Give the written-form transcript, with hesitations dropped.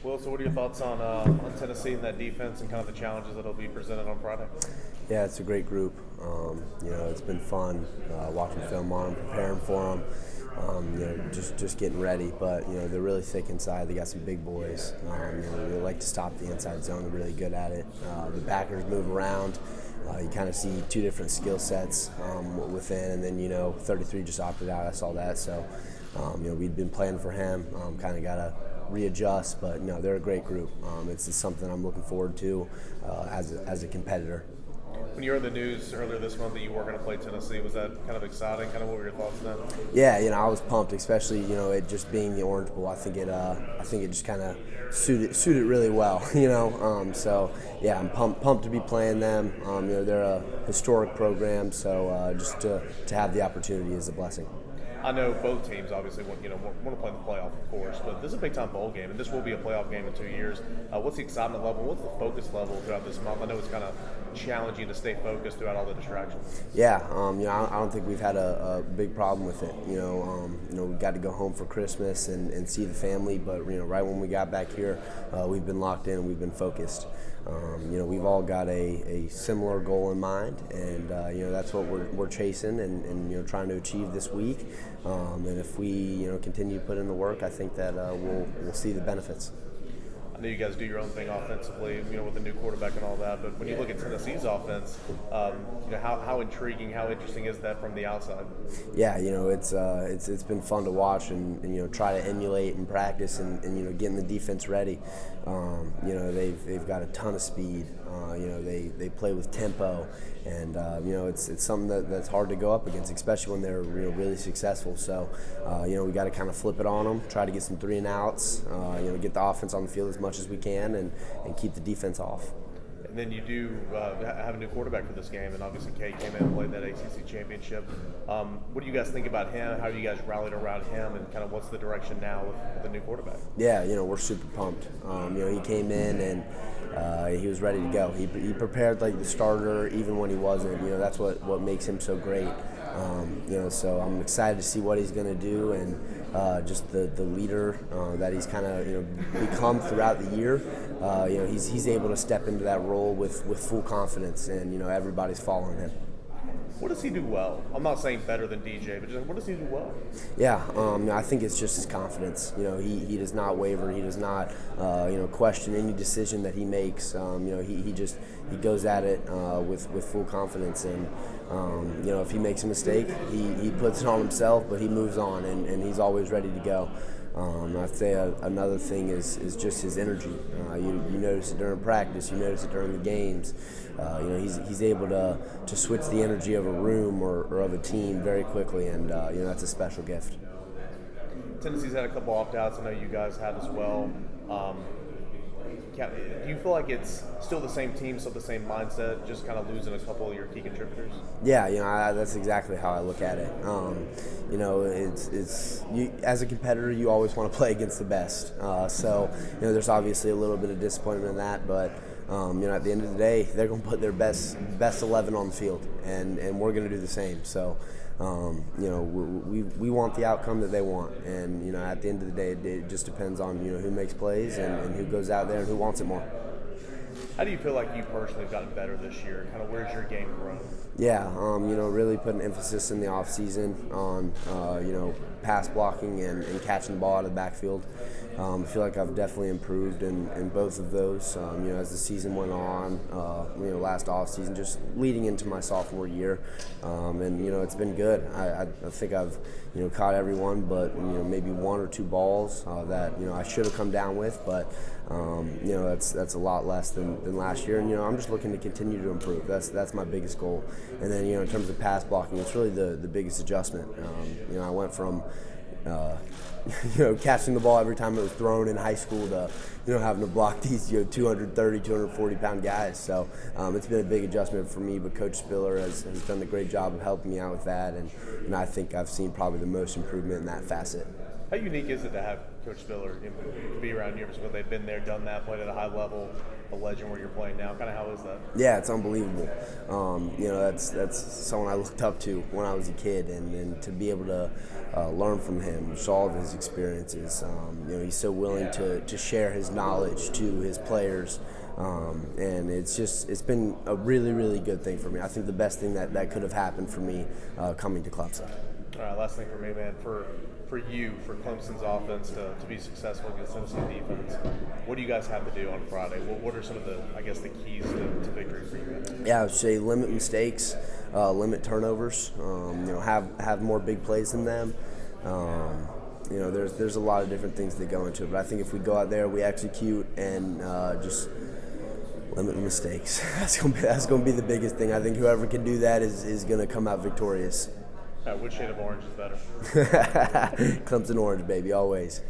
Will, so what are your thoughts on Tennessee and that defense and kind of the challenges that will be presented on Friday? Yeah, it's a great group. It's been fun watching film on them, preparing for them. Just getting ready. But they're really thick inside. They got some big boys. They like to stop the inside zone. They're really good at it. The backers move around. You kind of see two different skill sets within, and then 33 just opted out. I saw that. So we'd been playing for him. Kind of got to readjust, but no, they're a great group. It's something I'm looking forward to as a competitor. When you heard the news earlier this month that you were going to play Tennessee, was that kind of exciting? Kind of what were your thoughts then? Yeah, I was pumped, especially it just being the Orange Bowl. I think it just kind of suited really well. So yeah, I'm pumped to be playing them. They're a historic program, so just to have the opportunity is a blessing. I know both teams obviously want to play in the playoff, of course, but this is a big time bowl game, and this will be a playoff game in 2 years. What's the excitement level? What's the focus level throughout this month? I know it's kind of challenging to stay focused throughout all the distractions. Yeah, I don't think we've had a big problem with it. We got to go home for Christmas and see the family, but right when we got back here, we've been locked in and we've been focused. We've all got a similar goal in mind, and that's what we're chasing and trying to achieve this week. And if we continue to put in the work, I think that we'll see the benefits. I know you guys do your own thing offensively, with the new quarterback and all that. But when you look at Tennessee's offense, how intriguing, how interesting is that from the outside? Yeah, it's been fun to watch and try to emulate and practice and getting the defense ready. They've got a ton of speed. They play with tempo, and it's something that's hard to go up against, especially when they're really successful. So we got to kind of flip it on them, try to get some 3 and outs, get the offense on the field as much as we can, and keep the defense off. And then you do have a new quarterback for this game, and obviously Kay came in and played that ACC championship. What do you guys think about him? How do you guys rallied around him, and kind of what's the direction now with the new quarterback? Yeah, we're super pumped. He came in and he was ready to go. He prepared like the starter even when he wasn't. That's what makes him so great. So I'm excited to see what he's going to do and just the leader that he's kind of become throughout the year. He's able to step into that role with full confidence, and everybody's following him. What does he do well? I'm not saying better than DJ, but just what does he do well? Yeah, I think it's just his confidence. He does not waver. He does not question any decision that he makes. He goes at it with full confidence, and if he makes a mistake, he puts it on himself, but he moves on, and he's always ready to go. I'd say another thing is just his energy. You notice it during practice. You notice it during the games. He's able to switch the energy of a room or of a team very quickly, and that's a special gift. Tennessee's had a couple opt-outs. I know you guys had as well. Do you feel like it's still the same team, still the same mindset, just kind of losing a couple of your key contributors? Yeah, that's exactly how I look at it. It's you, as a competitor, you always want to play against the best. So there's obviously a little bit of disappointment in that, but at the end of the day, they're going to put their best 11 on the field, and we're going to do the same. So. We want the outcome that they want, and at the end of the day, it just depends on who makes plays and who goes out there and who wants it more. How do you feel like you personally have gotten better this year? Kind of where's your game grown? Yeah, really put an emphasis in the off season on pass blocking and catching the ball out of the backfield. I feel like I've definitely improved in both of those. As the season went on, last off season, just leading into my sophomore year, and it's been good. I think I've caught everyone, but maybe 1 or 2 balls that I should have come down with, but that's a lot less than last year, and I'm just looking to continue to improve. That's my biggest goal. And then in terms of pass blocking, it's really the biggest adjustment. I went from catching the ball every time it was thrown in high school to having to block these 230, 240 pound guys. So it's been a big adjustment for me, but Coach Spiller has done a great job of helping me out with that, and I think I've seen probably the most improvement in that facet. How unique is it to have Coach Spiller be around here? Because they've been there, done that, played at a high level. the legend where you're playing now. Kind of how is that? Yeah, it's unbelievable. That's someone I looked up to when I was a kid, and to be able to learn from him, all of his experiences. He's so willing to share his knowledge to his players, and it's been a really, really good thing for me. I think the best thing that could have happened for me coming to Clemson. All right, last thing for me, man. For you, for Clemson's offense to be successful against Tennessee defense, what do you guys have to do on Friday? What are some of the keys to victory for you guys? Yeah, I would say limit mistakes, limit turnovers. Have more big plays than them. There's a lot of different things that go into it, but I think if we go out there, we execute and just limit mistakes. That's gonna be the biggest thing. I think whoever can do that is gonna come out victorious. Which shade of orange is better? Clemson orange, baby, always.